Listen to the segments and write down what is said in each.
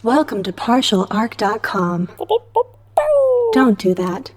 Welcome to partialarc.com. Don't do that.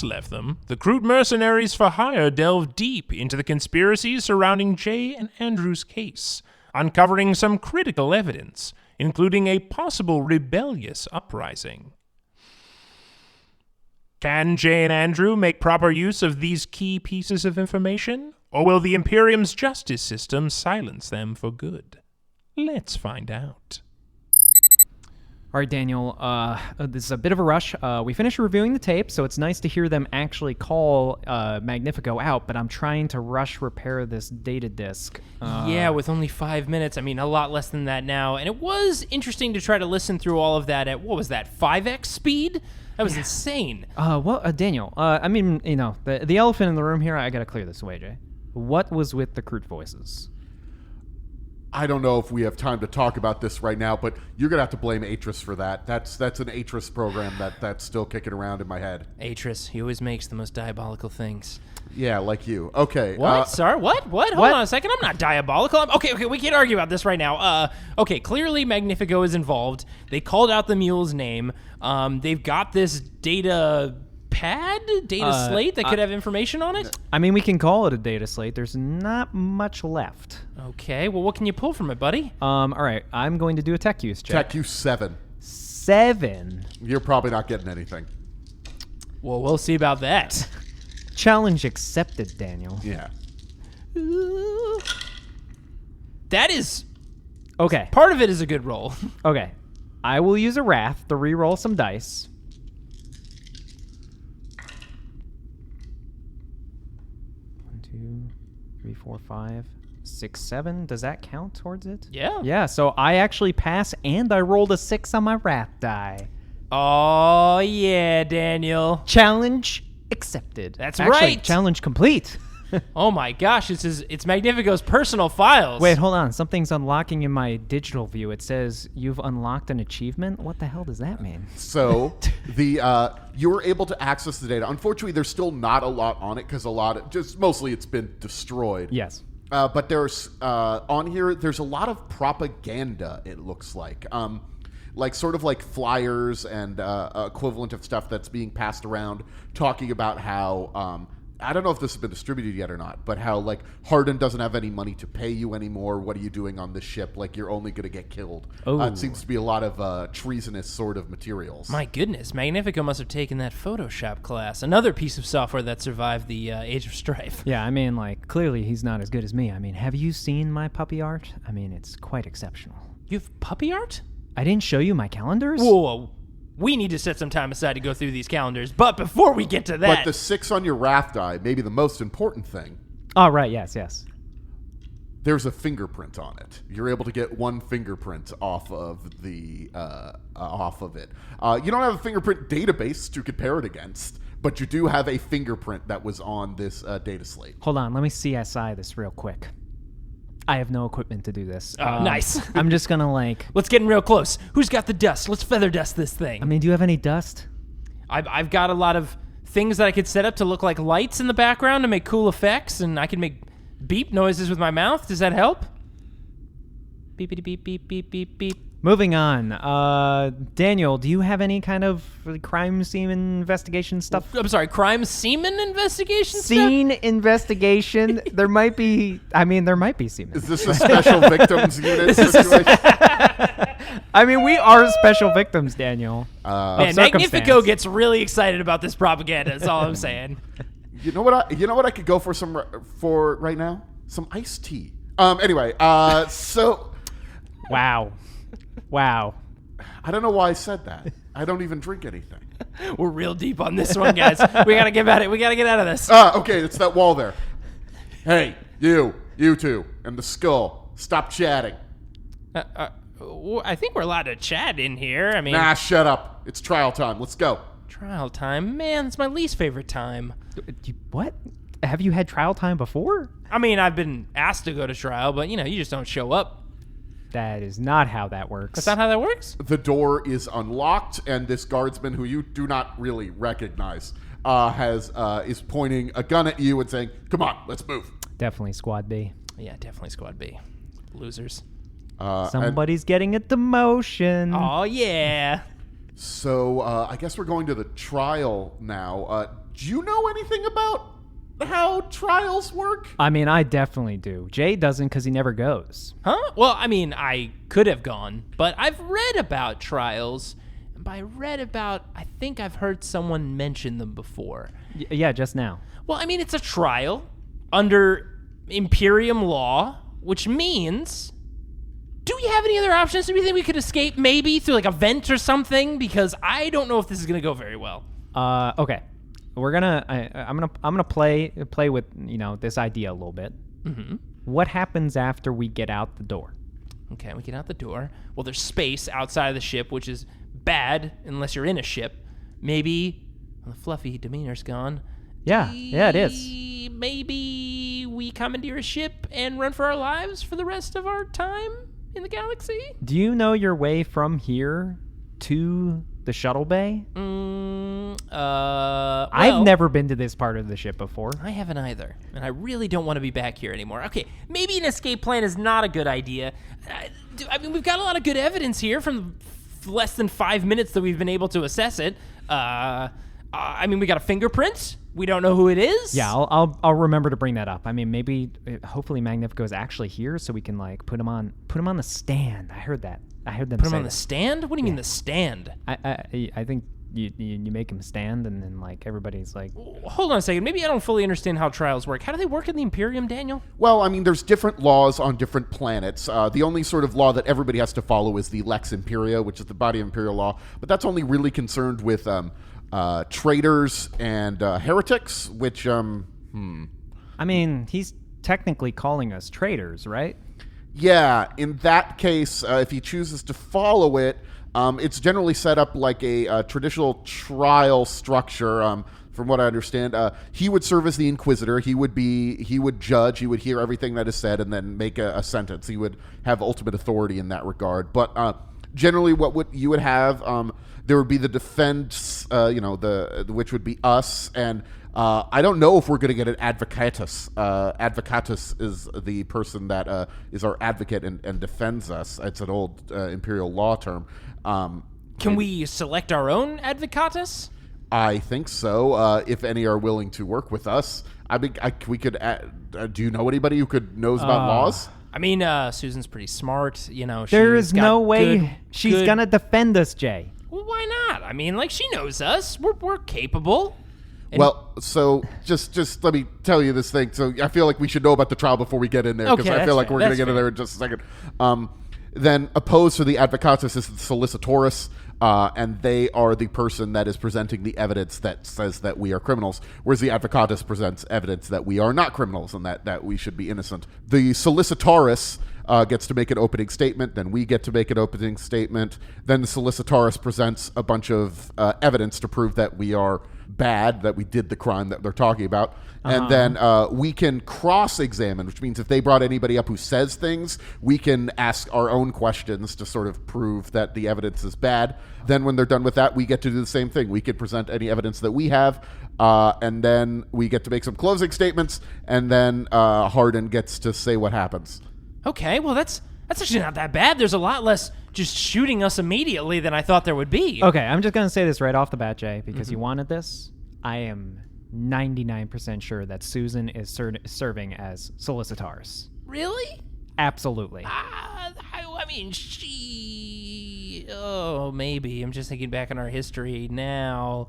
Left them, the Kroot mercenaries for hire delved deep into the conspiracies surrounding Jay and Andrew's case, uncovering some critical evidence, including a possible rebellious uprising. Can Jay and Andrew make proper use of these key pieces of information, or will the Imperium's justice system silence them for good? Let's find out. All right, Daniel, this is a bit of a rush. We finished reviewing the tape, so it's nice to hear them actually call Magnifico out, but I'm trying to rush repair this data disk. Yeah, with only 5 minutes. I mean, a lot less than that now. And it was interesting to try to listen through all of that at, what was that, 5x speed? That was insane. Daniel, I mean, you know, the elephant in the room here, I got to clear this away, Jay. What was with the Kroot voices? I don't know if we have time to talk about this right now, but you're going to have to blame Atris for that. That's an Atris program that's still kicking around in my head. Atris, he always makes the most diabolical things. Yeah, like you. Okay. What? Sorry, what? Hold on a second. I'm not diabolical. Okay, we can't argue about this right now. Okay, clearly Magnifico is involved. They called out the mule's name. They've got this data slate that could have information on it? I mean, we can call it a data slate. There's not much left. Okay, well, what can you pull from it, buddy? All right, I'm going to do a tech use check. Tech use 7. 7? You're probably not getting anything. Well, we'll see about that. Challenge accepted, Daniel. Yeah. That is... Okay. Part of it is a good roll. Okay. I will use a Wrath to re-roll some dice. 3, 4, 5, 6, 7. Does that count towards it? Yeah. Yeah, so I actually pass, and I rolled a 6 on my Wrath die. Oh, yeah, Daniel. Challenge accepted. That's actually, right. Challenge complete. Oh, my gosh. It's Magnifico's personal files. Wait, hold on. Something's unlocking in my digital view. It says you've unlocked an achievement. What the hell does that mean? So you were able to access the data. Unfortunately, there's still not a lot on it because mostly it's been destroyed. Yes. But there's on here. There's a lot of propaganda. It looks like sort of like flyers and equivalent of stuff that's being passed around, talking about how. I don't know if this has been distributed yet or not, but how, like, Hardin doesn't have any money to pay you anymore. What are you doing on this ship? Like, you're only going to get killed. It seems to be a lot of treasonous sort of materials. My goodness, Magnifico must have taken that Photoshop class, another piece of software that survived the Age of Strife. Yeah, I mean, like, clearly he's not as good as me. I mean, have you seen my puppy art? I mean, it's quite exceptional. You have puppy art? I didn't show you my calendars? Whoa. We need to set some time aside to go through these calendars, but before we get to that... But the 6 on your Wrath die, maybe the most important thing. Oh, right, yes. There's a fingerprint on it. You're able to get one fingerprint off of it. You don't have a fingerprint database to compare it against, but you do have a fingerprint that was on this data slate. Hold on, let me CSI this real quick. I have no equipment to do this. Nice. I'm just gonna Let's get in real close. Who's got the dust? Let's feather dust this thing. I mean, do you have any dust? I've got a lot of things that I could set up to look like lights in the background to make cool effects, and I can make beep noises with my mouth. Does that help? Beepity beep beep beep beep beep. Moving on. Daniel, do you have any kind of crime scene investigation stuff? I'm sorry, crime semen investigation Scene investigation? There might be semen. Is this a special victims unit situation? I mean, we are special victims, Daniel. Man, Magnifico gets really excited about this propaganda. That's all I'm saying. You know what I could go for right now? Some iced tea. Anyway, so... Wow. I don't know why I said that. I don't even drink anything. We're real deep on this one, guys. We gotta get at it. We gotta get out of this. Okay, it's that wall there. Hey, you two, and the skull. Stop chatting. I think we're allowed to chat in here. I mean, Nah, shut up. It's trial time. Let's go. trial time. Man, it's my least favorite time. What? Have you had trial time before? I mean, I've been asked to go to trial, but, you just don't show up. That is not how that works. That's not how that works? The door is unlocked, and this guardsman, who you do not really recognize, is pointing a gun at you and saying, "Come on, let's move." Definitely Squad B. Yeah, definitely Squad B. Losers. Somebody's getting a demotion. Oh, yeah. So I guess we're going to the trial now. Do you know anything about how trials work? I mean, I definitely do. Jay doesn't because he never goes. Huh? Well, I mean, I could have gone, but I've read about trials. And by read about, I think I've heard someone mention them before. Yeah, just now. Well, I mean, it's a trial under Imperium law, which means... Do we have any other options? Do we think we could escape maybe through like a vent or something? Because I don't know if this is going to go very well. Okay. I'm gonna play with this idea a little bit. Mm-hmm. What happens after we get out the door? Okay, we get out the door. Well, there's space outside of the ship, which is bad unless you're in a ship. Maybe the fluffy demeanor's gone. Yeah, it is. Maybe we commandeer a ship and run for our lives for the rest of our time in the galaxy? Do you know your way from here to the shuttle bay? I've never been to this part of the ship before. I haven't either, and I really don't want to be back here anymore. Okay, maybe an escape plan is not a good idea. I mean, we've got a lot of good evidence here from less than 5 minutes that we've been able to assess it. I mean, we got a fingerprint. We don't know who it is. Yeah, I'll remember to bring that up. I mean, hopefully Magnifico is actually here, so we can like put him on the stand. I heard that. I heard them put say him on that. the stand. What do you mean the stand? I think you make him stand, and then like everybody's like, hold on a second. Maybe I don't fully understand how trials work. How do they work in the Imperium, Daniel? Well, I mean, there's different laws on different planets. The only sort of law that everybody has to follow is the Lex Imperia, which is the body of Imperial law. But that's only really concerned with traitors and heretics, which, I mean, he's technically calling us traitors, right? Yeah, in that case, if he chooses to follow it, it's generally set up like a traditional trial structure. From what I understand, he would serve as the Inquisitor. He would judge. He would hear everything that is said and then make a sentence. He would have ultimate authority in that regard. But generally, you would have, there would be the defense, which would be us, and I don't know if we're going to get an advocatus. Advocatus is the person that is our advocate and defends us. It's an old Imperial law term. Can we select our own advocatus? I think so. If any are willing to work with us, I mean, we could. Do you know anybody who knows about laws? I mean, Susan's pretty smart. There is no way she's gonna defend us, Jay. Well, why not? I mean, like, she knows us. We're capable. And well, so just let me tell you this thing. So I feel like we should know about the trial before we get in there, because Okay, I feel like fair. we're going to That's get in there in just a second. Then opposed to the advocatus is the solicitores, and they are the person that is presenting the evidence that says that we are criminals, whereas the advocatus presents evidence that we are not criminals and that we should be innocent. The solicitores gets to make an opening statement, then we get to make an opening statement, then the solicitores presents a bunch of evidence to prove that we are bad, that we did the crime that they're talking about, and then we can cross-examine, which means if they brought anybody up who says things, we can ask our own questions to sort of prove that the evidence is bad. Then when they're done with that, we get to do the same thing. We can present any evidence that we have, and then we get to make some closing statements, and then Hardin gets to say what happens. Okay, well, that's actually not that bad. There's a lot less just shooting us immediately than I thought there would be. Okay, I'm just going to say this right off the bat, Jay, because you wanted this. I am 99% sure that Susan is serving as solicitors. Really? Absolutely. I mean, she... Oh, maybe. I'm just thinking back on our history now.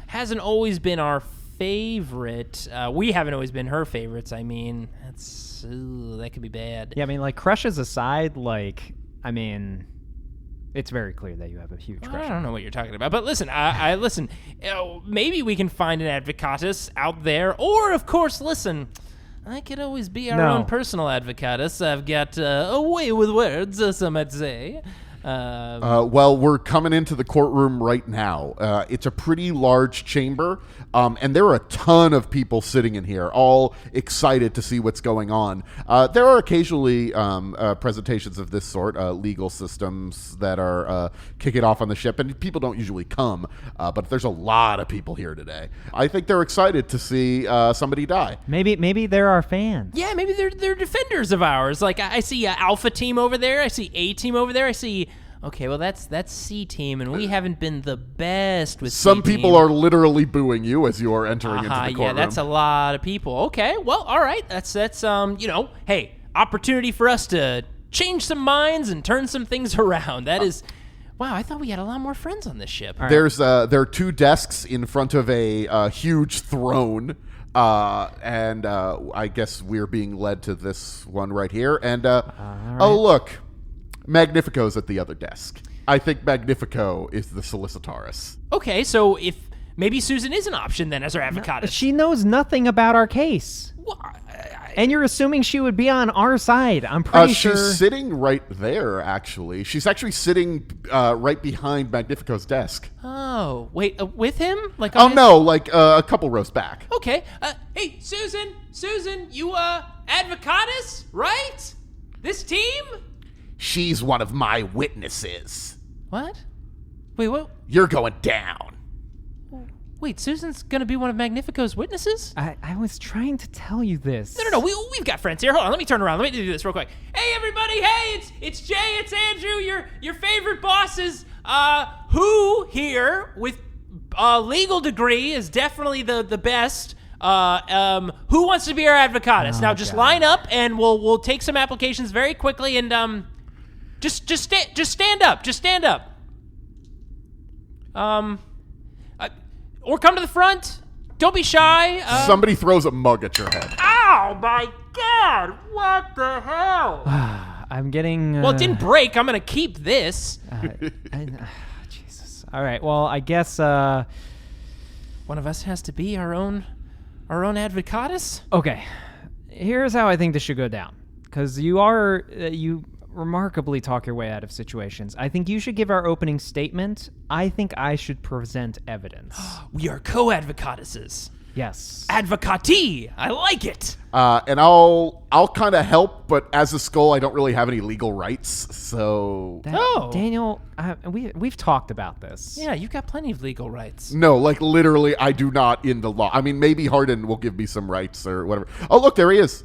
Hasn't always been our favorite. We haven't always been her favorites, I mean. That could be bad. Yeah, I mean, like, crushes aside, like, I mean, it's very clear that you have a huge crush. I don't know what you're talking about, but listen, I listen. Maybe we can find an advocatus out there, or of course, listen. I could always be our No. own personal advocatus. I've got a way with words, some might say. Well, we're coming into the courtroom right now. It's a pretty large chamber, and there are a ton of people sitting in here, all excited to see what's going on. There are occasionally presentations of this sort, legal systems that are kicking off on the ship, and people don't usually come, but there's a lot of people here today. I think they're excited to see somebody die. Maybe they're our fans. Yeah, maybe they're defenders of ours. Like I see Alpha Team over there. I see A Team over there. I see. Okay, well that's C Team, and we haven't been the best with. Some C-Team. people are literally booing you as you are entering into the courtroom. Yeah, that's a lot of people. Okay, well, all right. That's hey, opportunity for us to change some minds and turn some things around. That is, wow. I thought we had a lot more friends on this ship. There are 2 desks in front of a huge throne, and I guess we're being led to this one right here. And oh look, Magnifico's at the other desk. I think Magnifico is the solicitaris. Okay, so if maybe Susan is an option then as our advocatus. She knows nothing about our case. Well, And you're assuming she would be on our side. I'm pretty sure. She's sitting right there, actually. She's actually sitting right behind Magnifico's desk. Oh, wait, with him? Like? Oh, no, like a couple rows back. Okay. Hey, Susan, you advocatus, right? This team? She's one of my witnesses. What? Wait, what? You're going down. Wait, Susan's gonna be one of Magnifico's witnesses? I was trying to tell you this. No. We've got friends here. Hold on, let me turn around. Let me do this real quick. Hey, everybody! Hey, it's Jay. It's Andrew. Your favorite bosses. Who here with a legal degree is definitely the best. Who wants to be our advocatus? Now, just line up, and we'll take some applications very quickly, and just stand up. Just stand up. Or come to the front. Don't be shy. Somebody throws a mug at your head. Ow, my God. What the hell? I'm getting. Well, it didn't break. I'm going to keep this. Jesus. All right. Well, I guess. One of us has to be our own advocatus. Okay. Here's how I think this should go down. Because you remarkably talk your way out of situations. I think you should give our opening statement. I think I should present evidence. We are co-advocatuses. Yes. Advocatee. I like it. And I'll kind of help, but as a skull, I don't really have any legal rights, so... Daniel, we've talked about this. Yeah, you've got plenty of legal rights. No, like literally, I do not in the law. I mean, maybe Hardin will give me some rights or whatever. Oh, look, there he is.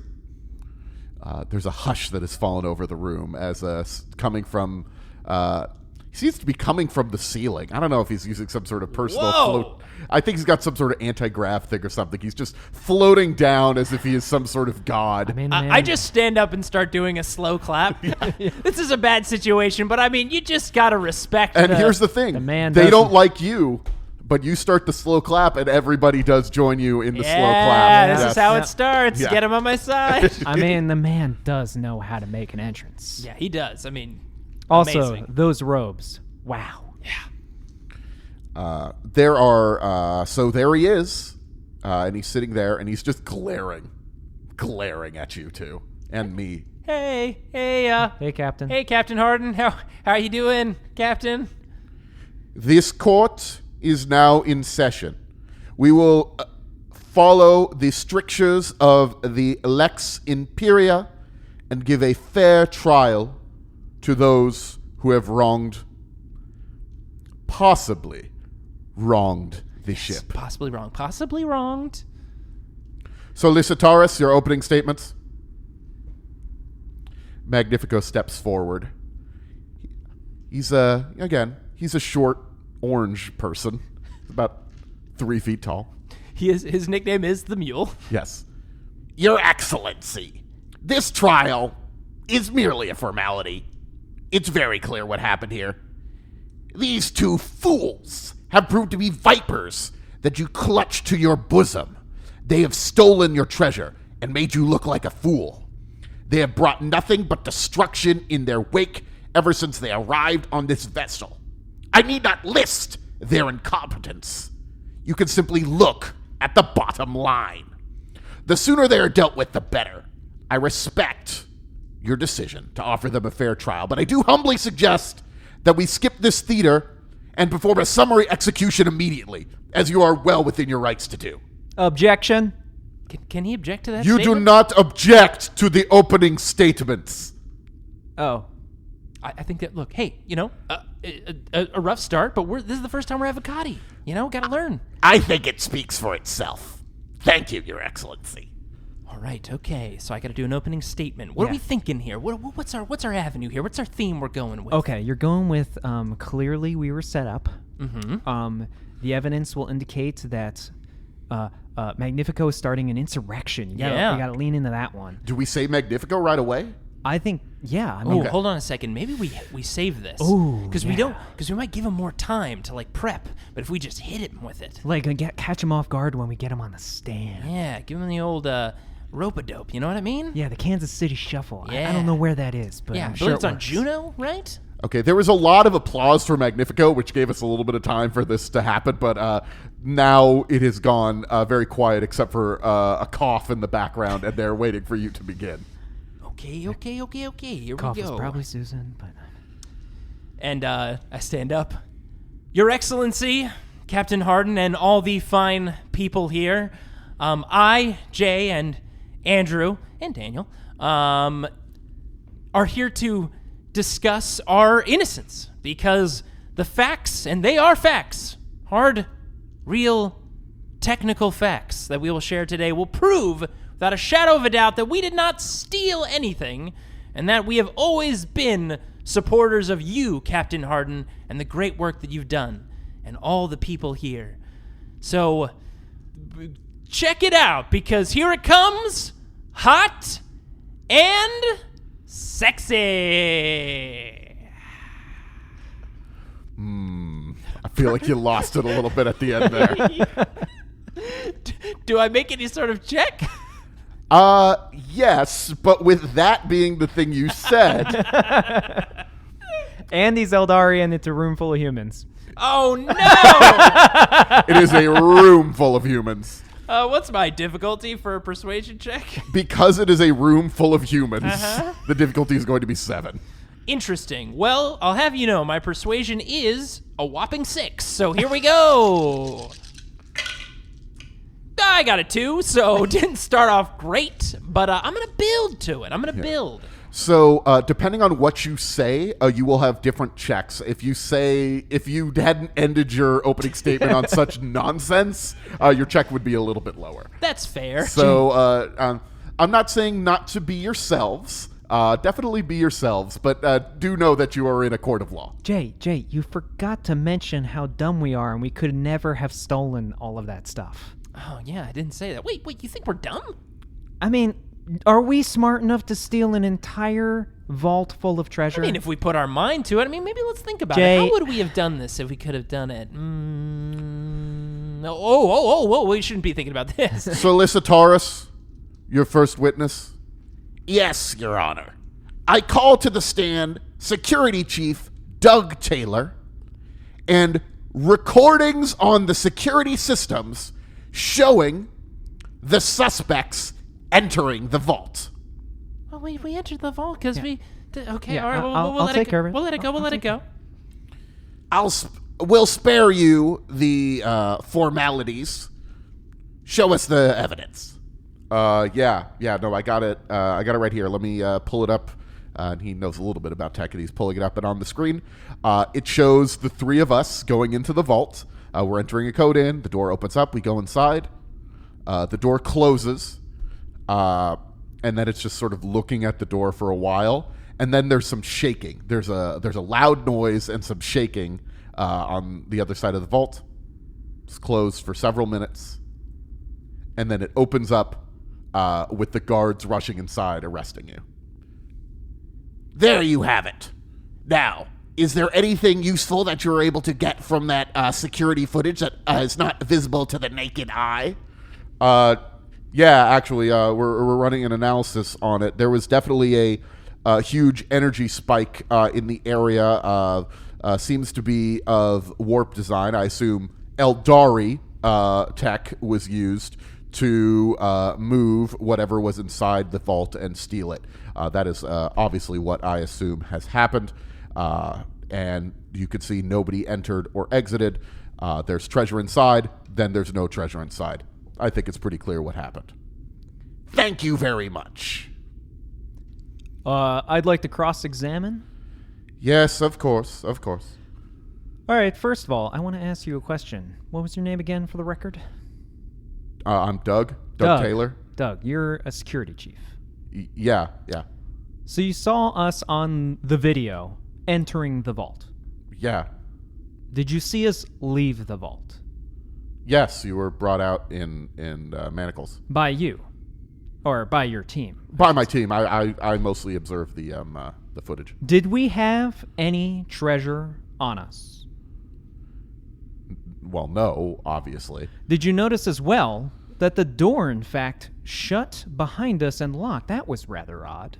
There's a hush that has fallen over the room as coming from... he seems to be coming from the ceiling. I don't know if he's using some sort of personal float. I think he's got some sort of anti-grav thing or something. He's just floating down as if he is some sort of god. I mean, I just stand up and start doing a slow clap. This is a bad situation, but I mean, you just gotta respect. And here's the thing: they don't like you, but you start the slow clap, and everybody does join you in the slow clap. Yeah, this is how it starts. Yeah. Get him on my side. I mean, the man does know how to make an entrance. Yeah, he does. I mean, Also, amazing. those robes. Wow. So there he is, and he's sitting there, and he's just glaring at you two and me. Hey, Hey, Captain. hey, Captain Hardin. How you doing, Captain? This court is now in session. We will follow the strictures of the Lex Imperia and give a fair trial to those who have possibly wronged the ship. Possibly wrong. Possibly wronged. Solicitaris, your opening statements. Magnifico steps forward. He's a short orange person, about 3 feet tall. His nickname is the Mule. Yes. Your Excellency, this trial is merely a formality. It's very clear what happened here. These 2 fools have proved to be vipers that you clutch to your bosom. They have stolen your treasure and made you look like a fool. They have brought nothing but destruction in their wake ever since they arrived on this vessel. I need not list their incompetence. You can simply look at the bottom line. The sooner they are dealt with, the better. I respect your decision to offer them a fair trial, but I do humbly suggest that we skip this theater and perform a summary execution immediately, as you are well within your rights to do. Objection. Can he object to that You statement? do not object to the opening statements. Oh. I think that, look, hey, a rough start, but this is the first time we're avocado. Gotta learn. I think it speaks for itself. Thank you, Your Excellency. All right, okay, so I gotta do an opening statement. What are we thinking here? What's our avenue here? What's our theme we're going with? Okay, you're going with clearly we were set up. Mm-hmm. The evidence will indicate that Magnifico is starting an insurrection. You gotta lean into that one. Do we say Magnifico right away? I think, yeah. I mean, Hold on a second. Maybe we save this. Because we might give him more time to prep. But if we just hit him with it, catch him off guard when we get him on the stand. yeah, give him the old rope-a-dope. You know what I mean? Yeah, the Kansas City Shuffle. I Yeah. don't know where that is, but Yeah, I'm I sure believe it's on works. Juno, right? Okay, there was a lot of applause for Magnifico, which gave us a little bit of time for this to happen, but now it has gone very quiet except for a cough in the background, and they're waiting for you to begin. Okay. Here Cough we is go. probably Susan, but And I stand up. Your Excellency, Captain Harden, and all the fine people here, I, Jay, and Andrew, and Daniel, are here to discuss our innocence, because the facts, and they are facts, hard, real, technical facts that we will share today will prove without a shadow of a doubt that we did not steal anything, and that we have always been supporters of you, Captain Harden, and the great work that you've done, and all the people here. So, check it out, because here it comes, hot and sexy. I feel like you lost it a little bit at the end there. Do I make any sort of check? Yes, but with that being the thing you said, and he's Eldari, and it's a room full of humans. Oh, no! it is a room full of humans. What's my difficulty for a persuasion check? Because it is a room full of humans, the difficulty is going to be 7. Interesting. Well, I'll have you know, my persuasion is a whopping 6. So here we go. I got a 2, so didn't start off great, but I'm going to build to it. I'm going to build. So, depending on what you say, you will have different checks. If you hadn't ended your opening statement on such nonsense, your check would be a little bit lower. That's fair. So, I'm not saying not to be yourselves. Definitely be yourselves, but do know that you are in a court of law. Jay, you forgot to mention how dumb we are, and we could never have stolen all of that stuff. Oh, yeah, I didn't say that. Wait, you think we're dumb? I mean, are we smart enough to steal an entire vault full of treasure? I mean, if we put our mind to it, maybe let's think about Jay, it. How would we have done this if we could have done it? Whoa, we shouldn't be thinking about this. Solicitaris, your first witness. Yes, Your Honor. I call to the stand Security Chief Doug Taylor and recordings on the security systems showing the suspects entering the vault. Well, we entered the vault because we... Okay, Yeah, all right, I'll take care of it. We'll let it go. We'll spare you the formalities. Show us the evidence. No, I got it. I got it right here. Let me pull it up. And he knows a little bit about tech, and he's pulling it up. And on the screen, it shows the 3 of us going into the vault. We're entering a code in. The door opens up. We go inside. The door closes. And then it's just sort of looking at the door for a while. And then there's some shaking. There's a loud noise and some shaking on the other side of the vault. It's closed for several minutes. And then it opens up with the guards rushing inside, arresting you. There you have it. Now, is there anything useful that you were able to get from that security footage that is not visible to the naked eye? Yeah, actually, we're running an analysis on it. There was definitely a huge energy spike in the area. Seems to be of warp design. I assume Aeldari tech was used to move whatever was inside the vault and steal it. That is obviously what I assume has happened. And you could see nobody entered or exited. There's treasure inside, then there's no treasure inside. I think it's pretty clear what happened. Thank you very much. I'd like to cross-examine. Yes, of course, of course. All right, first of all, I want to ask you a question. What was your name again for the record? I'm Doug. Doug Taylor. Doug, you're a security chief. Yeah. So you saw us on the video entering the vault. Yeah. Did you see us leave the vault? Yes, you were brought out in manacles. By you? Or by your team? By my team. I mostly observed the footage. Did we have any treasure on us? Well, no, obviously. Did you notice as well that the door, in fact, shut behind us and locked? That was rather odd.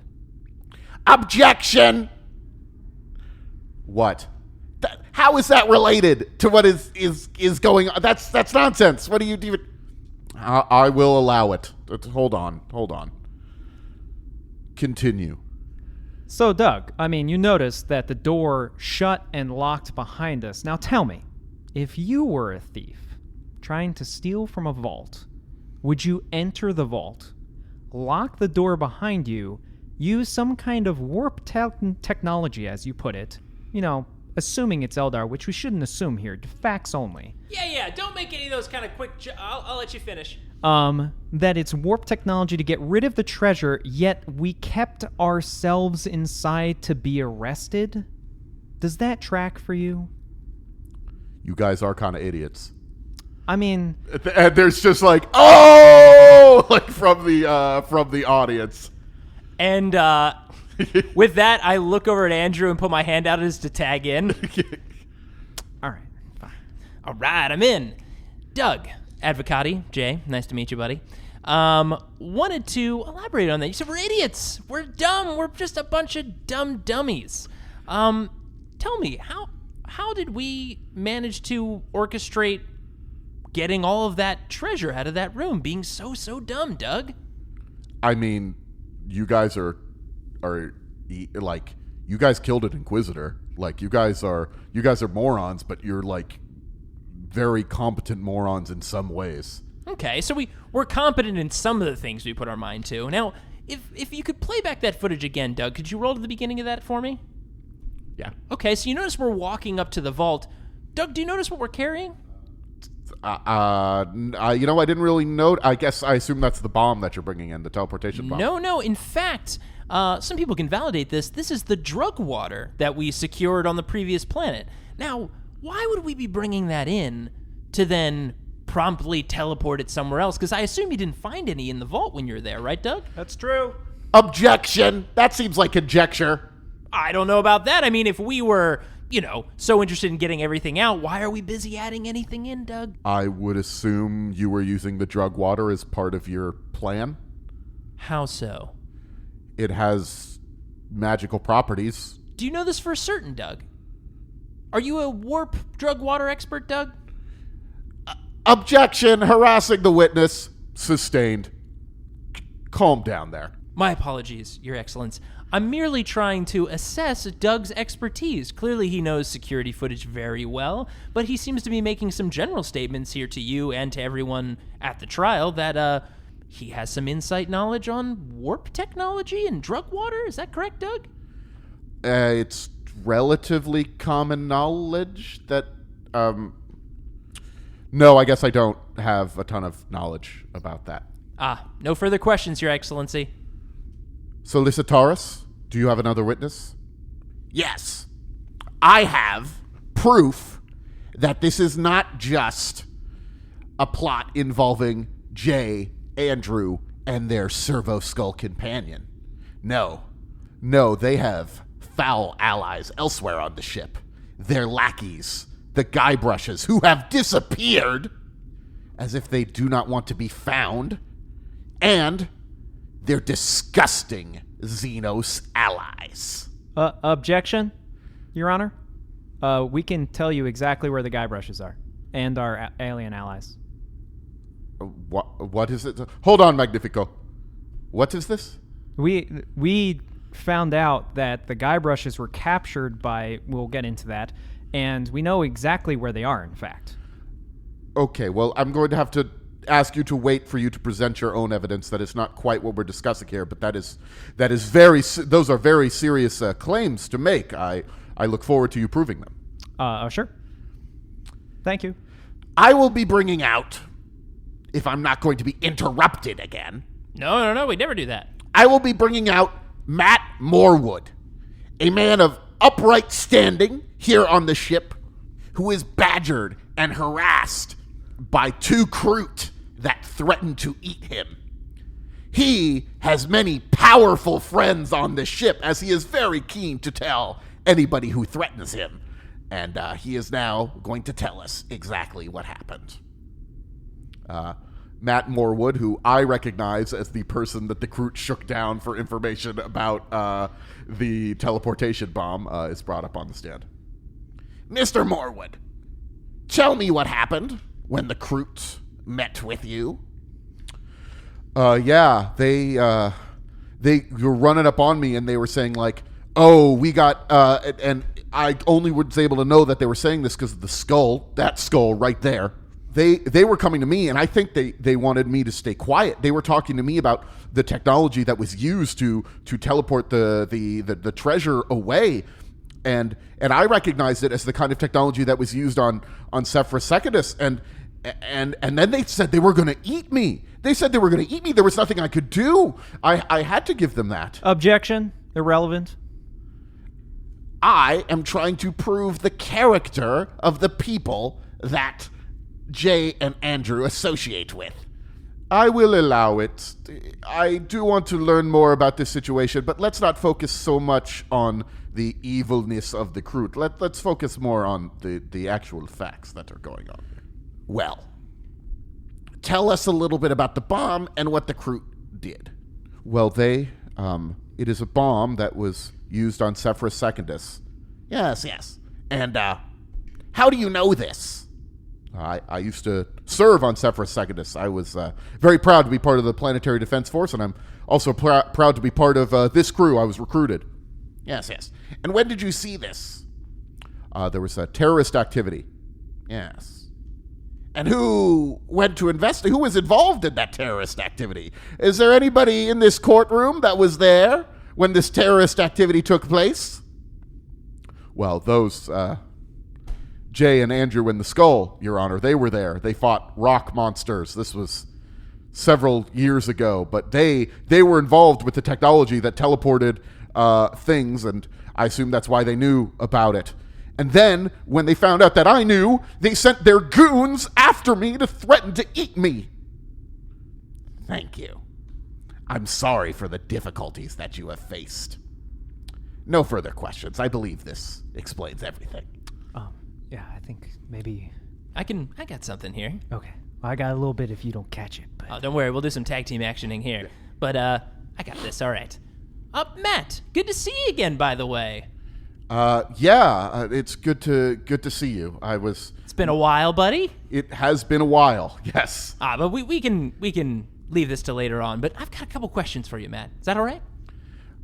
Objection! What? How is that related to what is going on? That's nonsense. What do you even... I will allow it. Hold on. Continue. So, Doug, you noticed that the door shut and locked behind us. Now tell me, if you were a thief trying to steal from a vault, would you enter the vault, lock the door behind you, use some kind of warp technology, as you put it, assuming it's Eldar, which we shouldn't assume here, facts only. Yeah, don't make any of those kind of quick... I'll let you finish. That it's warp technology to get rid of the treasure, yet we kept ourselves inside to be arrested? Does that track for you? You guys are kind of idiots. And there's just like, oh, like from the audience. And with that, I look over at Andrew and put my hand out as to tag in. All right, fine. All right, I'm in. Doug, Advocati, Jay, nice to meet you, buddy. Wanted to elaborate on that. You said we're idiots. We're dumb. We're just a bunch of dumb dummies. Tell me, how did we manage to orchestrate getting all of that treasure out of that room, being so dumb, Doug? You guys are like, you guys killed an Inquisitor. Like, you guys are morons, but you're like very competent morons in some ways. Okay, so we're competent in some of the things we put our mind to. Now, if you could play back that footage again, Doug, could you roll to the beginning of that for me? Yeah. Okay, so you notice we're walking up to the vault. Doug, do you notice what we're carrying? I didn't really note. I guess I assume that's the bomb that you're bringing in, the teleportation bomb. No. In fact, some people can validate this. This is the drug water that we secured on the previous planet. Now, why would we be bringing that in to then promptly teleport it somewhere else? Because I assume you didn't find any in the vault when you were there, right, Doug? That's true. Objection. That seems like conjecture. I don't know about that. If we were, so interested in getting everything out, why are we busy adding anything in, Doug? I would assume you were using the drug water as part of your plan. How so? It has magical properties. Do you know this for certain, Doug? Are you a warp drug water expert, Doug? Objection. Harassing the witness. Sustained. Calm down there. My apologies, Your Excellence. I'm merely trying to assess Doug's expertise. Clearly he knows security footage very well, but he seems to be making some general statements here to you and to everyone at the trial that he has some insight knowledge on warp technology and drug water. Is that correct, Doug? It's relatively common knowledge that... No, I guess I don't have a ton of knowledge about that. No further questions, Your Excellency. Solicitaris, do you have another witness? Yes. I have proof that this is not just a plot involving Jay, Andrew, and their servo skull companion. No, they have foul allies elsewhere on the ship. Their lackeys, the Guybrushes, who have disappeared as if they do not want to be found, and they're disgusting Xenos allies. Objection, Your Honor. We can tell you exactly where the Guybrushes are and our alien allies. What is it? Hold on, Magnifico. What is this? We found out that the Guybrushers were captured by, we'll get into that, and we know exactly where they are, in fact. Okay, well, I'm going to have to ask you to wait for you to present your own evidence. That is not quite what we're discussing here, but those are very serious claims to make. I look forward to you proving them. Sure. Thank you. I will be bringing out, if I'm not going to be interrupted again. No, we never do that. I will be bringing out Matt Morwood, a man of upright standing here on the ship, who is badgered and harassed by 2 Kroot that threaten to eat him. He has many powerful friends on the ship, as he is very keen to tell anybody who threatens him. And he is now going to tell us exactly what happened. Matt Morwood, who I recognize as the person that the Kroot shook down for information about the teleportation bomb, is brought up on the stand. Mr. Morwood, tell me what happened when the Kroot met with you. Yeah, they were running up on me and they were saying like, "Oh, we got," and I only was able to know that they were saying this because of the skull, that skull right there. They were coming to me, and I think they wanted me to stay quiet. They were talking to me about the technology that was used to teleport the treasure away, and I recognized it as the kind of technology that was used on Sephora Secundus, and then they said they were going to eat me. They said they were going to eat me. There was nothing I could do. I had to give them that. Objection. Irrelevant. I am trying to prove the character of the people that Jay and Andrew associate with. I will allow it. I do want to learn more about this situation, but let's not focus so much on the evilness of the Kroot. Let's focus more on the actual facts that are going on here. Well, tell us a little bit about the bomb and what the Kroot did. Well, it is a bomb that was used on Sephora Secundus. Yes. And how do you know this? I used to serve on Sephora Secundus. I was very proud to be part of the Planetary Defense Force, and I'm also proud to be part of this crew. I was recruited. Yes. And when did you see this? There was a terrorist activity. Yes. And who went to investigate? Who was involved in that terrorist activity? Is there anybody in this courtroom that was there when this terrorist activity took place? Well, those Jay and Andrew and the Skull, Your Honor, they were there. They fought rock monsters. This was several years ago, but they were involved with the technology that teleported things, and I assume that's why they knew about it. And then, when they found out that I knew, they sent their goons after me to threaten to eat me. Thank you. I'm sorry for the difficulties that you have faced. No further questions. I believe this explains everything. Yeah, I think maybe... I got something here. Okay. Well, I got a little bit if you don't catch it. But... Oh, don't worry. We'll do some tag team actioning here. Yeah. But I got this. All right. Matt, good to see you again, by the way. It's good to see you. It's been a while, buddy. It has been a while. Yes. But we can leave this to later on. But I've got a couple questions for you, Matt. Is that all right?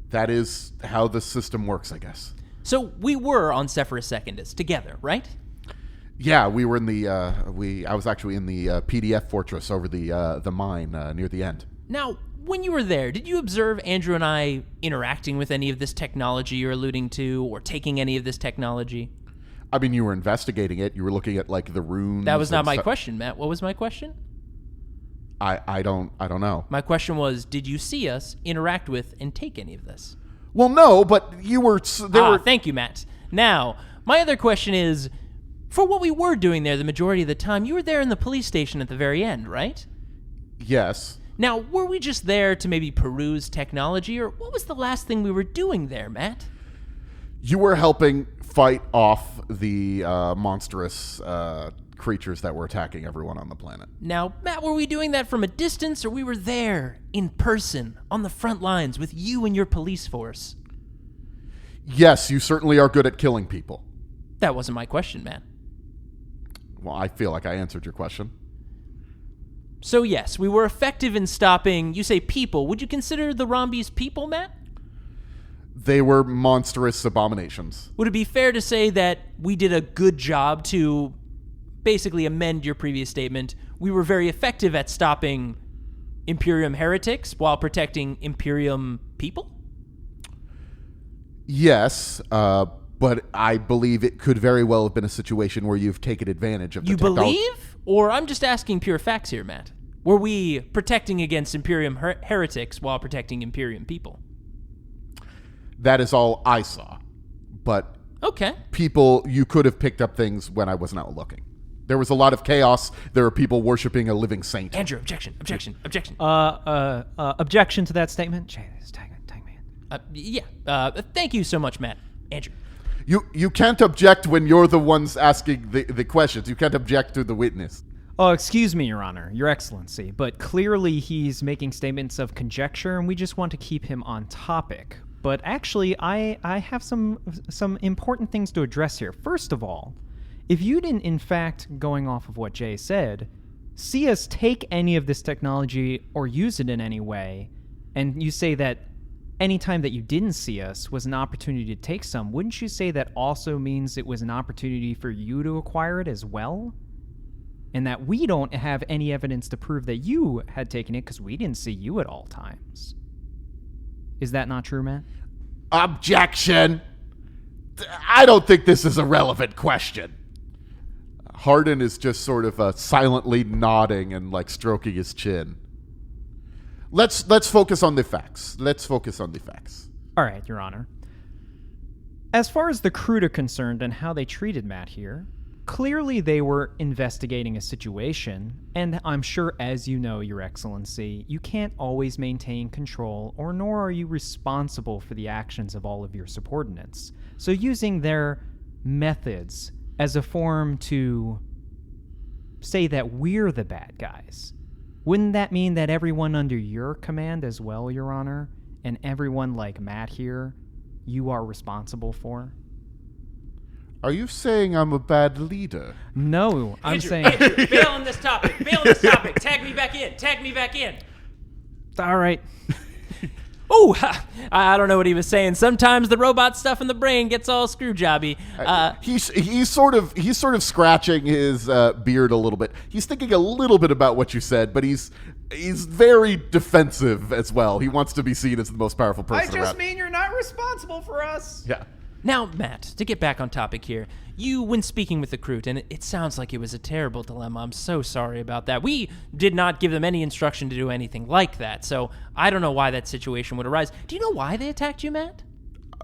That is how the system works, I guess. So we were on Sephora Secundus together, right? Yeah, we were in the. I was actually in the PDF fortress over the mine near the end. Now, when you were there, did you observe Andrew and I interacting with any of this technology you're alluding to, or taking any of this technology? I mean, you were investigating it. You were looking at like the runes. That was not my question, Matt. What was my question? I don't know. My question was, did you see us interact with and take any of this? Well, no, but you were... Thank you, Matt. Now, my other question is, for what we were doing there the majority of the time, you were there in the police station at the very end, right? Yes. Now, were we just there to maybe peruse technology, or what was the last thing we were doing there, Matt? You were helping fight off the monstrous creatures that were attacking everyone on the planet. Now, Matt, were we doing that from a distance, or we were there in person on the front lines with you and your police force? Yes, you certainly are good at killing people. That wasn't my question, Matt. Well, I feel like I answered your question. So yes, we were effective in stopping, you say people. Would you consider the Rombies people, Matt? They were monstrous abominations. Would it be fair to say that we did a good job to basically amend your previous statement? We were very effective at stopping Imperium heretics while protecting Imperium people? Yes, but I believe it could very well have been a situation where you've taken advantage of the You technology. believe? Or I'm just asking pure facts here, Matt. Were we protecting against Imperium heretics while protecting Imperium people? That is all I saw. But Okay. people, you could have picked up things when I was not looking. There was a lot of chaos. There were people worshiping a living saint. Andrew, objection. Objection to that statement? Jesus, tag man. Thank you so much, Matt. Andrew. You can't object when you're the ones asking the questions. You can't object to the witness. Oh, excuse me, Your Honor, Your Excellency, but clearly he's making statements of conjecture, and we just want to keep him on topic. But actually, I have some important things to address here. First of all, if you didn't, in fact, going off of what Jay said, see us take any of this technology or use it in any way, and you say that any time that you didn't see us was an opportunity to take some, wouldn't you say that also means it was an opportunity for you to acquire it as well? And that we don't have any evidence to prove that you had taken it because we didn't see you at all times. Is that not true, man? Objection! I don't think this is a relevant question. Hardin is just sort of silently nodding and like stroking his chin. Let's focus on the facts. All right, Your Honor. As far as the Kroot are concerned and how they treated Matt here, clearly they were investigating a situation, and I'm sure, as you know, Your Excellency, you can't always maintain control, or nor are you responsible for the actions of all of your subordinates. So using their methods as a form to say that we're the bad guys, wouldn't that mean that everyone under your command as well, Your Honor, and everyone like Matt here, you are responsible for? Are you saying I'm a bad leader? No, I'm Andrew, saying... Andrew, bail on this topic. Tag me back in. All right. Oh, I don't know what he was saying. Sometimes the robot stuff in the brain gets all screw jobby. He's sort of scratching his beard a little bit. He's thinking a little bit about what you said, but he's very defensive as well. He wants to be seen as the most powerful person around. mean you're not responsible for us. Yeah. Now, Matt, to get back on topic here, you, when speaking with the Kroot, and it sounds like it was a terrible dilemma. I'm so sorry about that. We did not give them any instruction to do anything like that, so I don't know why that situation would arise. Do you know why they attacked you, Matt?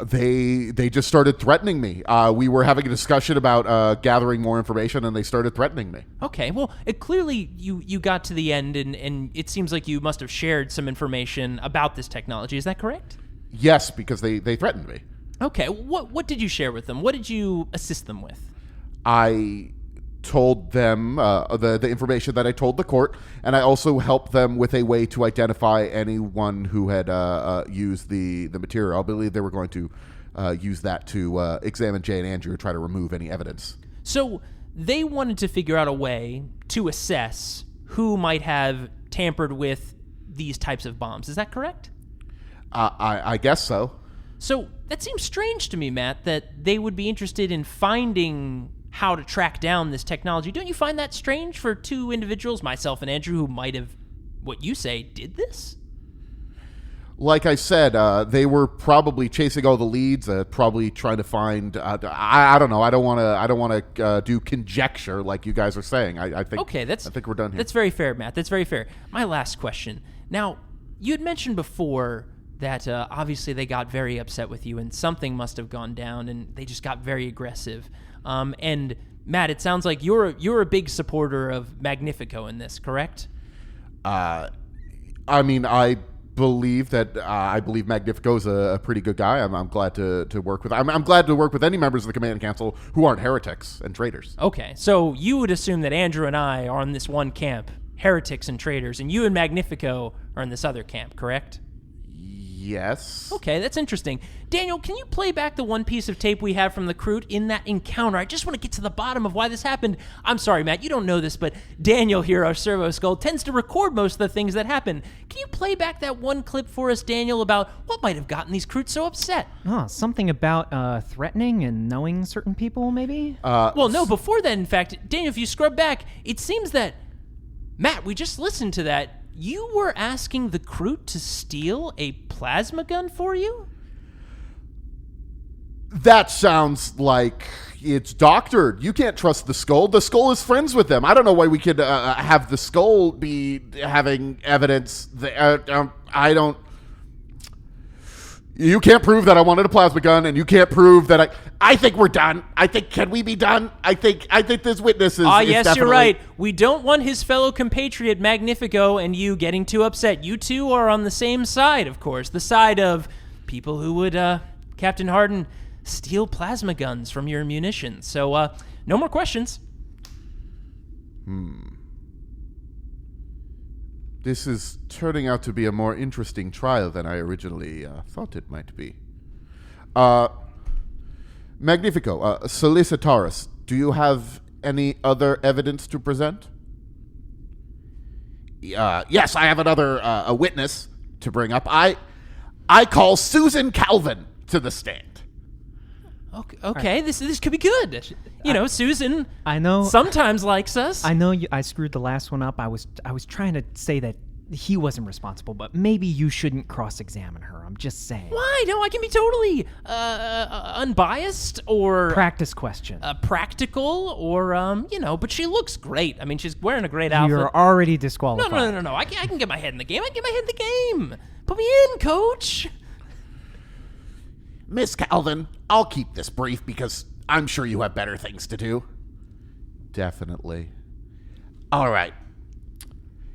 They just started threatening me. We were having a discussion about gathering more information, and they started threatening me. Okay, well, clearly you got to the end, and it seems like you must have shared some information about this technology. Is that correct? Yes, because they threatened me. Okay, what did you share with them? What did you assist them with? I told them the information that I told the court, and I also helped them with a way to identify anyone who had used the material. I believe they were going to use that to examine Jay and Andrew and try to remove any evidence. So they wanted to figure out a way to assess who might have tampered with these types of bombs. Is that correct? I guess so. So that seems strange to me, Matt, that they would be interested in finding how to track down this technology. Don't you find that strange for two individuals, myself and Andrew, who might have, what you say, did this? Like I said, they were probably chasing all the leads, probably trying to find. I don't know. I don't want to do conjecture like you guys are saying. I think. Okay, I think we're done here. That's very fair, Matt. That's very fair. My last question. Now, you had mentioned before that obviously they got very upset with you, and something must have gone down, and they just got very aggressive. And Matt, it sounds like you're a big supporter of Magnifico in this, correct? I mean, I believe Magnifico is a pretty good guy. I'm glad to work with. I'm glad to work with any members of the Command Council who aren't heretics and traitors. Okay, so you would assume that Andrew and I are in this one camp, heretics and traitors, and you and Magnifico are in this other camp, correct? Yes. Okay, that's interesting. Daniel, can you play back the one piece of tape we have from the Kroot in that encounter? I just want to get to the bottom of why this happened. I'm sorry, Matt, you don't know this, but Daniel here, our Servo Skull, tends to record most of the things that happen. Can you play back that one clip for us, Daniel, about what might have gotten these Kroots so upset? Oh, something about threatening and knowing certain people, maybe? Well, no, before that, in fact, Daniel, if you scrub back, it seems that, Matt, we just listened to that. You were asking the Kroot to steal a plasma gun for you? That sounds like it's doctored. You can't trust the Skull. The Skull is friends with them. I don't know why we could have the Skull be having evidence. I don't... You can't prove that I wanted a plasma gun, and you can't prove that I think we're done. Can we be done? I think this witness is yes, definitely... you're right. We don't want his fellow compatriot Magnifico and you getting too upset. You two are on the same side, of course. The side of people who would, Captain Harden, steal plasma guns from your munitions. So, no more questions. This is turning out to be a more interesting trial than I originally thought it might be. Magnifico, Solicitaris, do you have any other evidence to present? Yes, I have another a witness to bring up. I call Susan Calvin to the stand. Okay, this could be good. You know, Susan. I know. Sometimes likes us. I know I screwed the last one up. I was trying to say that he wasn't responsible, but maybe you shouldn't cross-examine her. I'm just saying. Why? No, I can be totally unbiased or Practice question. practical or but she looks great. I mean, she's wearing a great outfit. You're already disqualified. No. I can get my head in the game. I can get my head in the game. Put me in, coach. Miss Calvin, I'll keep this brief because I'm sure you have better things to do. Definitely. All right.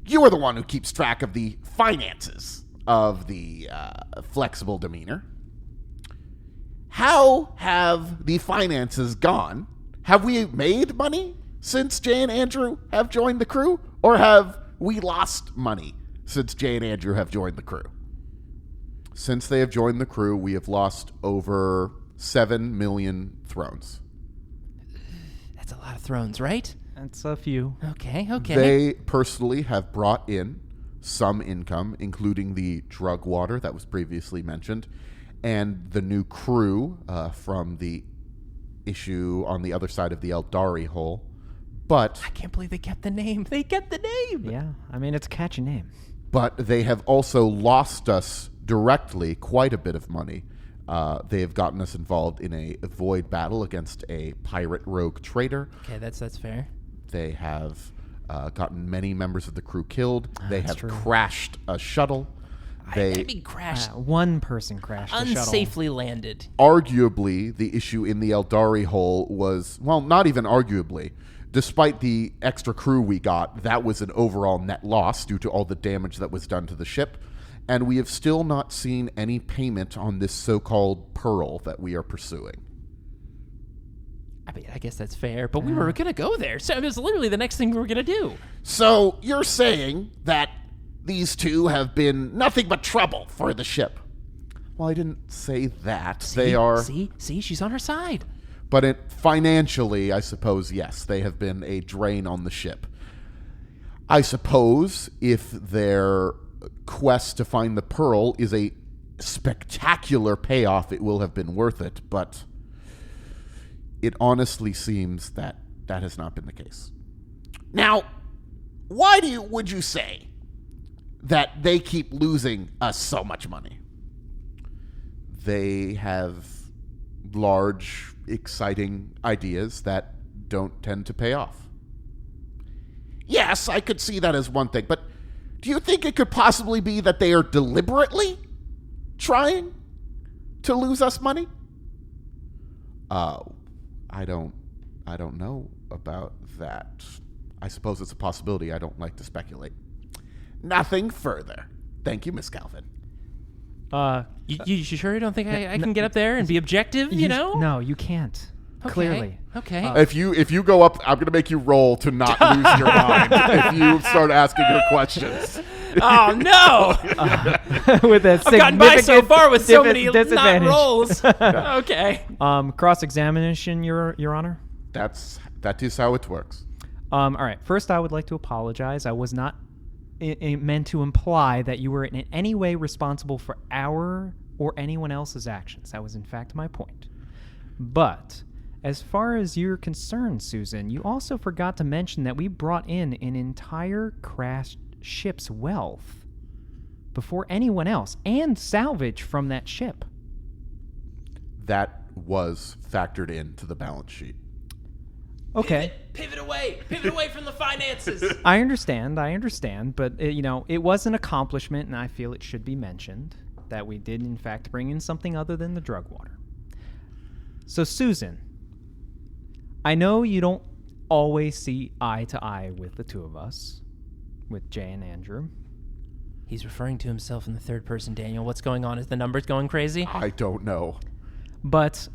You are the one who keeps track of the finances of the flexible demeanor. How have the finances gone? Have we made money since Jay and Andrew have joined the crew? Or have we lost money since Jay and Andrew have joined the crew? Since they have joined the crew, we have lost over 7 million thrones. That's a lot of thrones, right? That's a few. Okay. They personally have brought in some income, including the drug water that was previously mentioned, and the new crew from the issue on the other side of the Aeldari hole. But I can't believe they kept the name. They kept the name. Yeah, I mean, it's a catchy name. But they have also lost us directly quite a bit of money. They have gotten us involved in a void battle against a pirate rogue trader. Okay, that's fair. They have gotten many members of the crew killed. They have true. crashed a shuttle. I mean, crashed. One person crashed the shuttle. Unsafely landed. Arguably, the issue in the Aeldari hole was, well, not even arguably. Despite the extra crew we got, that was an overall net loss due to all the damage that was done to the ship. And we have still not seen any payment on this so-called pearl that we are pursuing. I mean, I guess that's fair, but we were going to go there. So it was literally the next thing we were going to do. So you're saying that these two have been nothing but trouble for the ship? Well, I didn't say that. They are... See, she's on her side. But financially, I suppose, yes, they have been a drain on the ship. I suppose if their quest to find the pearl is a spectacular payoff, it will have been worth it, but it honestly seems that that has not been the case. Now, why would you say that they keep losing us so much money? They have large, exciting ideas that don't tend to pay off. Yes, I could see that as one thing, but do you think it could possibly be that they are deliberately trying to lose us money? I don't know about that. I suppose it's a possibility. I don't like to speculate. Nothing further. Thank you, Miss Calvin. You sure you don't think I can get up there and be objective, you know? No, you can't. Okay. Clearly. Okay. If you go up, I'm going to make you roll to not lose your mind if you start asking her questions. Oh no! With a I've gotten by so significant far with so many not disadvantage. rolls. Okay. Cross-examination, Your Honor. That is how it works. All right. First, I would like to apologize. I was not meant to imply that you were in any way responsible for our or anyone else's actions. That was, in fact, my point. But as far as you're concerned, Susan, you also forgot to mention that we brought in an entire crashed ship's wealth before anyone else, and salvage from that ship. That was factored into the balance sheet. Okay. Pivot away from the finances. I understand, but it was an accomplishment, and I feel it should be mentioned that we did, in fact, bring in something other than the drug water. So, Susan, I know you don't always see eye to eye with the two of us, with Jay and Andrew. He's referring to himself in the third person, Daniel. What's going on? Is the numbers going crazy? I don't know. But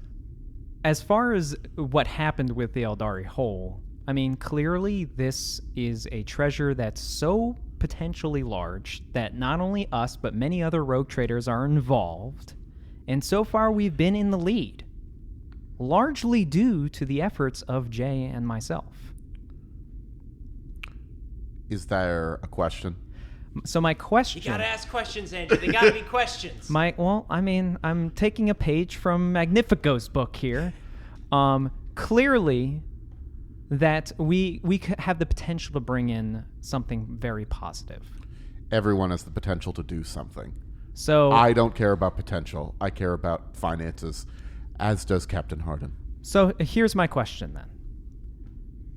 as far as what happened with the Aeldari Hole, I mean, clearly this is a treasure that's so potentially large that not only us, but many other rogue traders are involved. And so far, we've been in the lead, largely due to the efforts of Jay and myself. Is there a question? So my question... You gotta ask questions, Andrew. They gotta be questions. I'm taking a page from Magnifico's book here. Clearly, that we have the potential to bring in something very positive. Everyone has the potential to do something. So I don't care about potential. I care about finances, as does Captain Harden. So here's my question then.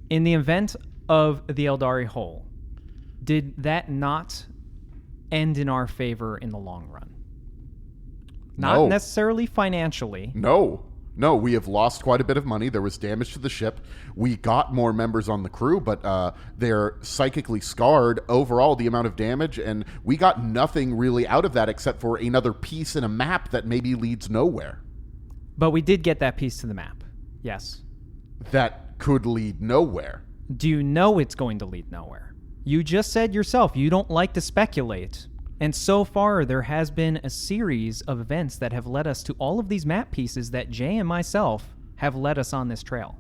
In the event of the Aeldari Hole, did that not end in our favor in the long run? Not No. necessarily financially. No, we have lost quite a bit of money. There was damage to the ship. We got more members on the crew, but they're psychically scarred overall, the amount of damage, and we got nothing really out of that except for another piece in a map that maybe leads nowhere. But we did get that piece to the map. Yes. That could lead nowhere. Do you know it's going to lead nowhere? You just said yourself you don't like to speculate. And so far, there has been a series of events that have led us to all of these map pieces that Jay and myself have led us on this trail.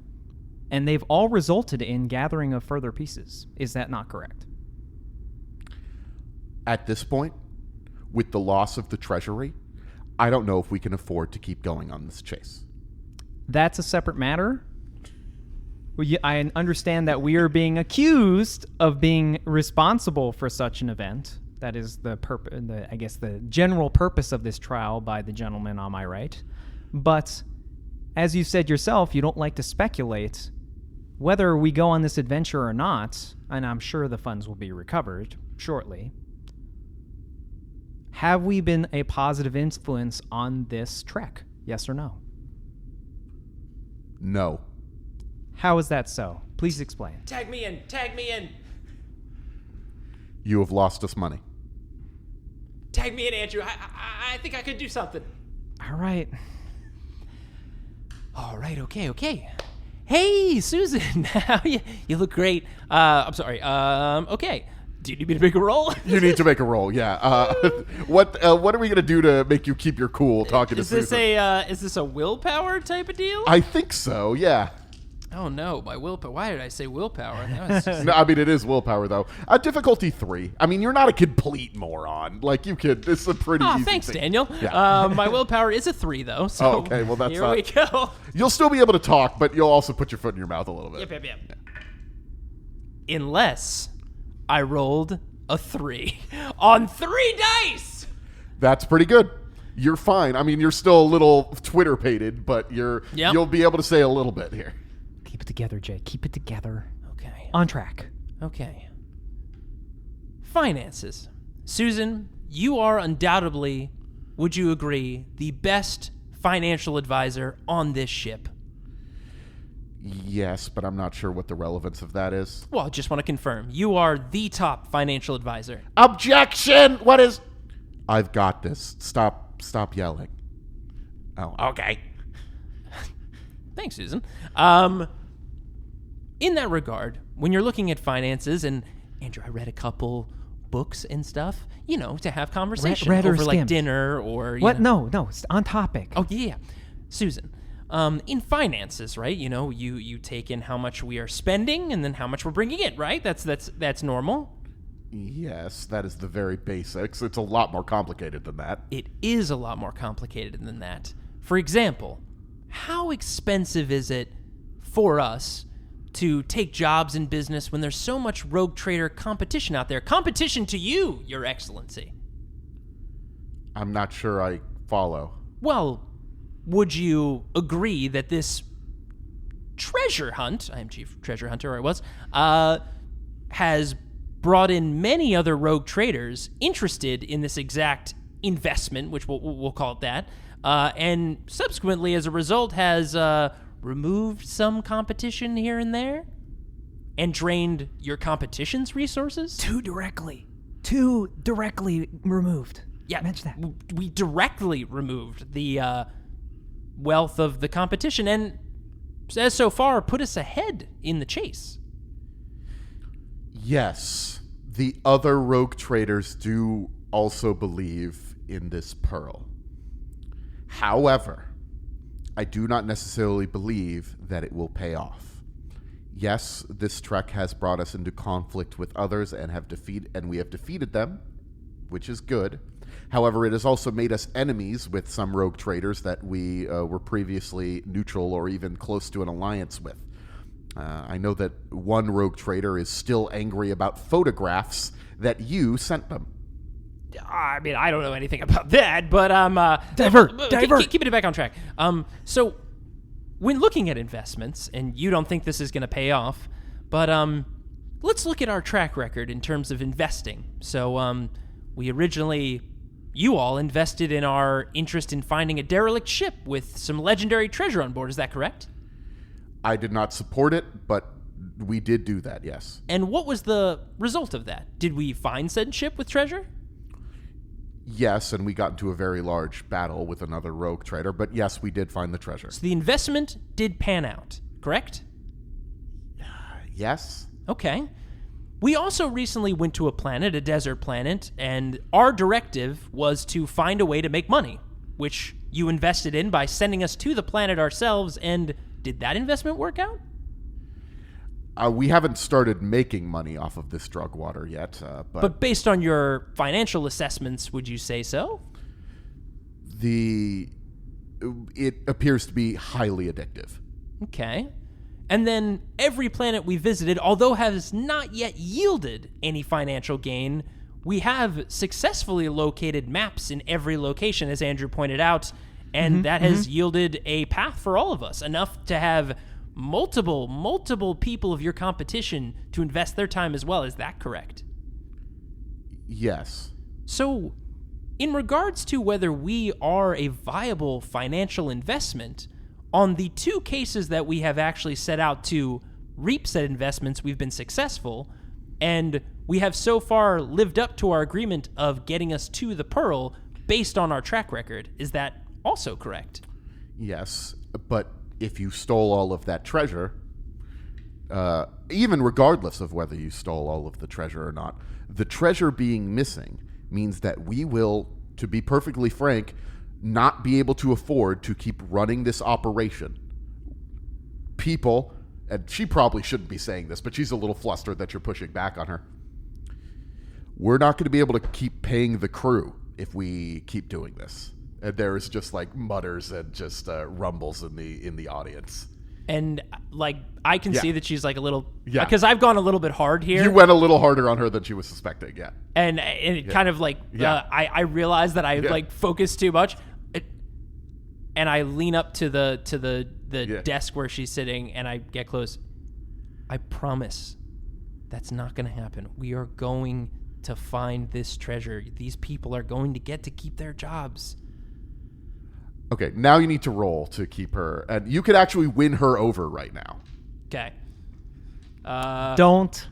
And they've all resulted in gathering of further pieces. Is that not correct? At this point, with the loss of the treasury, I don't know if we can afford to keep going on this chase. That's a separate matter. I understand that we are being accused of being responsible for such an event. That is the general purpose of this trial by the gentleman on my right. But as you said yourself, you don't like to speculate. Whether we go on this adventure or not, and I'm sure the funds will be recovered shortly, have we been a positive influence on this trek? Yes or no? No. How is that so? Please explain. Tag me in. You have lost us money. Tag me in, Andrew. I think I could do something. All right. Okay. Hey, Susan. You look great. I'm sorry. Okay. Do you need me to make a roll? You need to make a roll, yeah. What are we going to do to make you keep your cool talking to Susan? Is this a willpower type of deal? I think so, yeah. Oh no, my willpower. Why did I say willpower? That was just... No, I mean, it is willpower, though. Difficulty 3. I mean, you're not a complete moron. Like, you could. This is a pretty easy thanks, thing. Daniel. Yeah. My willpower is a 3, though. So Oh, okay, well, that's here not... we go. You'll still be able to talk, but you'll also put your foot in your mouth a little bit. Yep. Unless I rolled a 3 on 3 dice. That's pretty good. You're fine. I mean, you're still a little Twitter-pated, but you'll be able to say a little bit here. Keep it together, Jay. Keep it together. Okay. On track. Okay. Finances. Susan, you are undoubtedly, would you agree, the best financial advisor on this ship. Yes, but I'm not sure what the relevance of that is. Well, I just want to confirm. You are the top financial advisor. Objection! What is... I've got this. Stop yelling. Oh, okay. Thanks, Susan. In that regard, when you're looking at finances, and Andrew, I read a couple books and stuff, to have conversation read or over like skimmed? dinner or What? No, it's on topic. Oh yeah, Susan. In finances, right? You take in how much we are spending and then how much we're bringing in, right? That's normal. Yes, that is the very basics. It's a lot more complicated than that. It is a lot more complicated than that. For example, how expensive is it for us to take jobs in business when there's so much rogue trader competition out there? Competition to you, Your Excellency. I'm not sure I follow. Well, would you agree that this treasure hunt, I am Chief Treasure Hunter, or I was, has brought in many other rogue traders interested in this exact investment, which we'll call it that, and subsequently, as a result, has removed some competition here and there and drained your competition's resources? Too directly removed. Yeah, mention that. We directly removed the wealth of the competition and has so far put us ahead in the chase. Yes, the other rogue traders do also believe in this pearl. However, I do not necessarily believe that it will pay off. Yes, this trek has brought us into conflict with others and we have defeated them, which is good. However, it has also made us enemies with some rogue traders that we were previously neutral or even close to an alliance with. I know that one rogue trader is still angry about photographs that you sent them. I mean, I don't know anything about that, but Divert. Keeping it back on track. So when looking at investments, and you don't think this is going to pay off, but let's look at our track record in terms of investing. So you all invested in our interest in finding a derelict ship with some legendary treasure on board. Is that correct? I did not support it, but we did do that, yes. And what was the result of that? Did we find said ship with treasure? Yes, and we got into a very large battle with another rogue trader, but yes, we did find the treasure. So the investment did pan out, correct? Yes. Okay. We also recently went to a desert planet, and our directive was to find a way to make money, which you invested in by sending us to the planet ourselves, and did that investment work out? We haven't started making money off of this drug water yet, But based on your financial assessments, would you say so? It appears to be highly addictive. Okay. And then every planet we visited, although has not yet yielded any financial gain, we have successfully located maps in every location, as Andrew pointed out, and that has yielded a path for all of us, enough to have multiple people of your competition to invest their time as well. Is that correct? Yes. So, in regards to whether we are a viable financial investment, on the two cases that we have actually set out to reap said investments, we've been successful, and we have so far lived up to our agreement of getting us to the Pearl based on our track record. Is that also correct? Yes, but if you stole all of that treasure, even regardless of whether you stole all of the treasure or not, the treasure being missing means that we will, to be perfectly frank, not be able to afford to keep running this operation. People, and she probably shouldn't be saying this, but she's a little flustered that you're pushing back on her. We're not going to be able to keep paying the crew if we keep doing this. And there's just like mutters and just rumbles in the audience. And like I can see that she's like a little, Yeah. because I've gone a little bit hard here. You went a little harder on her than she was suspecting, yeah. And it kind of like I realized that I like focused too much, and I lean up to the desk where she's sitting, and I get close. I promise, that's not going to happen. We are going to find this treasure. These people are going to get to keep their jobs. Okay, now you need to roll to keep her, and you could actually win her over right now. Okay. Don't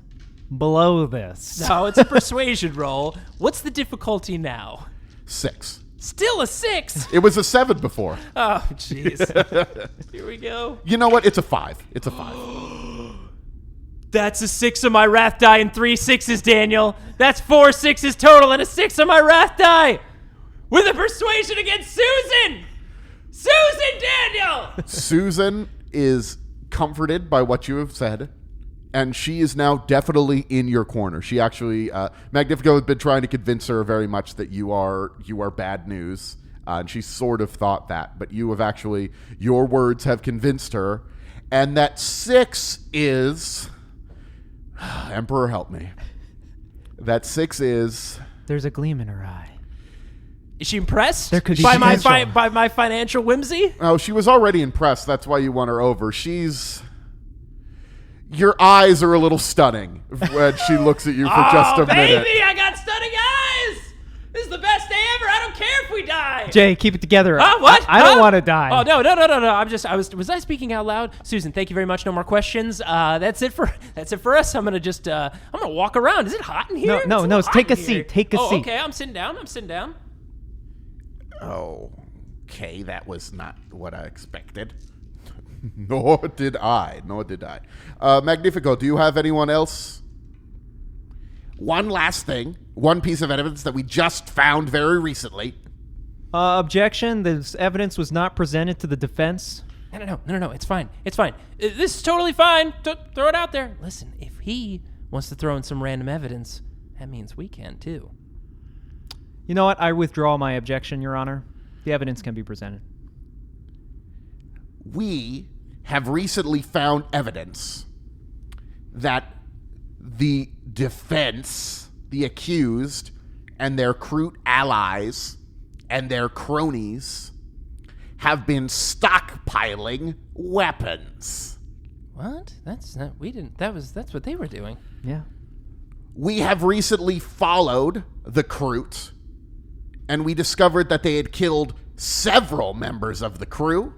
blow this. No, it's a persuasion roll. What's the difficulty now? 6. Still a 6. It was a 7 before. Oh, jeez. Here we go. You know what? It's a 5. It's a 5. That's a 6 on my wrath die and 3 6s, Daniel. That's 4 6s total and a 6 on my wrath die. With a persuasion against Susan. Susan, Daniel. Susan is comforted by what you have said, and she is now definitely in your corner. She actually, Magnifico has been trying to convince her very much that you are bad news, and she sort of thought that, but you have actually, your words have convinced her, and that 6 is, Emperor help me. That 6 is... There's a gleam in her eye. Is she impressed There could be by my potential. by my financial whimsy? Oh, she was already impressed. That's why you won her over. Your eyes are a little stunning when she looks at you for just a minute. Baby, I got stunning eyes. This is the best day ever. I don't care if we die. Jay, keep it together. Huh? What? I don't want to die. Oh no! Was I speaking out loud? Susan, thank you very much. No more questions. That's it for us. I'm gonna walk around. Is it hot in here? No, It's hot take in a here. seat. Take a seat. Okay, I'm sitting down. Okay, that was not what I expected. Nor did I. Magnifico, do you have anyone else? One last thing. One piece of evidence that we just found very recently. Objection. This evidence was not presented to the defense. No. It's fine. This is totally fine. Throw it out there. Listen, if he wants to throw in some random evidence, that means we can too. You know what? I withdraw my objection, Your Honor. The evidence can be presented. We have recently found evidence that the defense, the accused, and their Kroot allies and their cronies have been stockpiling weapons. What? That's what they were doing. Yeah. We have recently followed the Kroot, and we discovered that they had killed several members of the crew.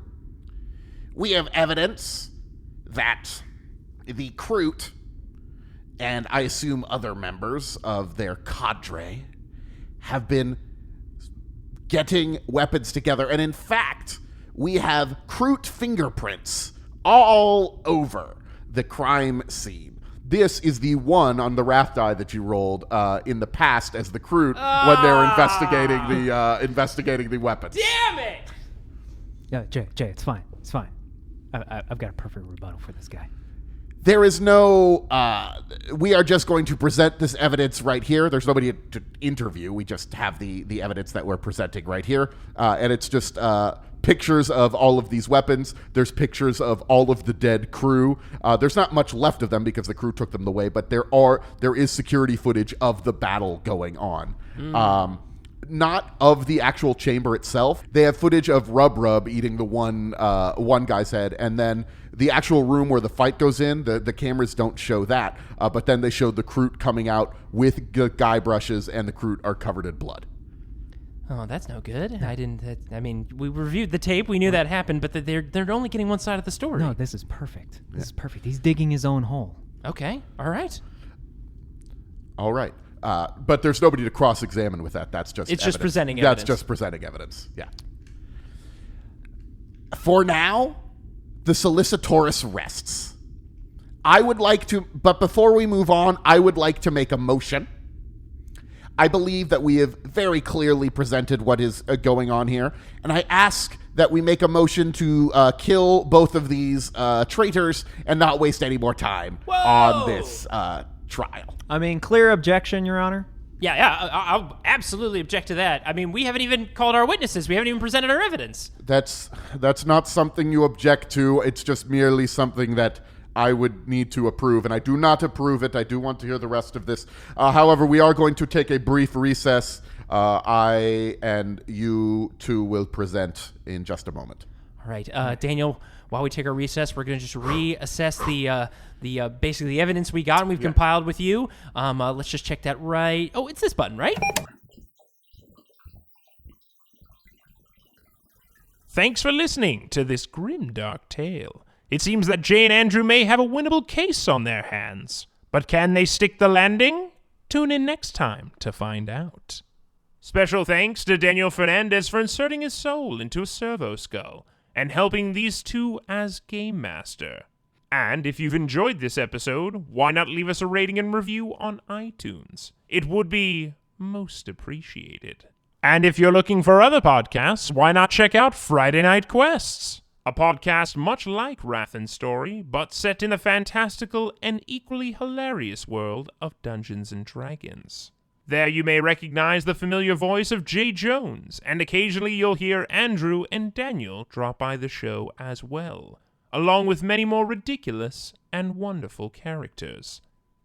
We have evidence that the Kroot, and I assume other members of their cadre, have been getting weapons together. And in fact, we have Kroot fingerprints all over the crime scene. This is the one on the wrath die that you rolled in the past as the Kroot when they were investigating the weapons. Damn it! Yeah, Jay, it's fine. It's fine. I've got a perfect rebuttal for this guy. There is no... we are just going to present this evidence right here. There's nobody to interview. We just have the evidence that we're presenting right here. And it's just pictures of all of these weapons. There's pictures of all of the dead crew. There's not much left of them because the crew took them away, but there is security footage of the battle going on. Not of the actual chamber itself. They have footage of Rub eating the one guy's head, and then the actual room where the fight goes in, the cameras don't show that, but then they show the Kroot coming out with guy brushes, and the Kroot are covered in blood. Oh, that's no good. We reviewed the tape. We knew that happened, but they're only getting one side of the story. No, this is perfect. This is perfect. He's digging his own hole. Okay. All right. But there's nobody to cross-examine with that. That's just It's evidence. just presenting evidence. That's just presenting evidence. Yeah. For now, the Solicitoris rests. But before we move on, I would like to make a motion. I believe that we have very clearly presented what is going on here, and I ask that we make a motion to kill both of these traitors and not waste any more time on this trial. Clear objection, Your Honor. Yeah, I'll absolutely object to that. We haven't even called our witnesses. We haven't even presented our evidence. That's not something you object to. It's just merely something that I would need to approve, and I do not approve it. I do want to hear the rest of this. However, we are going to take a brief recess. I and you two will present in just a moment. All right, Daniel, while we take our recess, we're going to just reassess the basically the evidence we got and we've compiled with you. Let's just check that right. Oh, it's this button, right? Thanks for listening to this grimdark tale. It seems that Jay and Andrew may have a winnable case on their hands. But can they stick the landing? Tune in next time to find out. Special thanks to Daniel Fernandez for inserting his soul into a servo skull and helping these two as game master. And if you've enjoyed this episode, why not leave us a rating and review on iTunes? It would be most appreciated. And if you're looking for other podcasts, why not check out Friday Night Quests? A podcast much like Wrath and Story, but set in the fantastical and equally hilarious world of Dungeons and Dragons. There you may recognize the familiar voice of Jay Jones, and occasionally you'll hear Andrew and Daniel drop by the show as well, along with many more ridiculous and wonderful characters.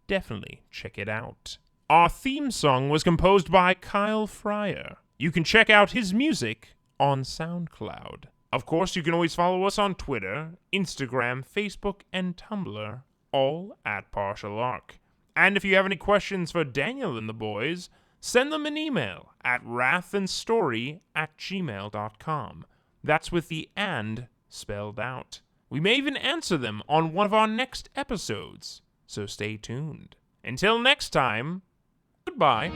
Definitely check it out. Our theme song was composed by Kyle Fryer. You can check out his music on SoundCloud. Of course, you can always follow us on Twitter, Instagram, Facebook, and Tumblr, all at Partial Arc. And if you have any questions for Daniel and the boys, send them an email at wrathandstory@gmail.com. That's with the "and" spelled out. We may even answer them on one of our next episodes, so stay tuned. Until next time, goodbye.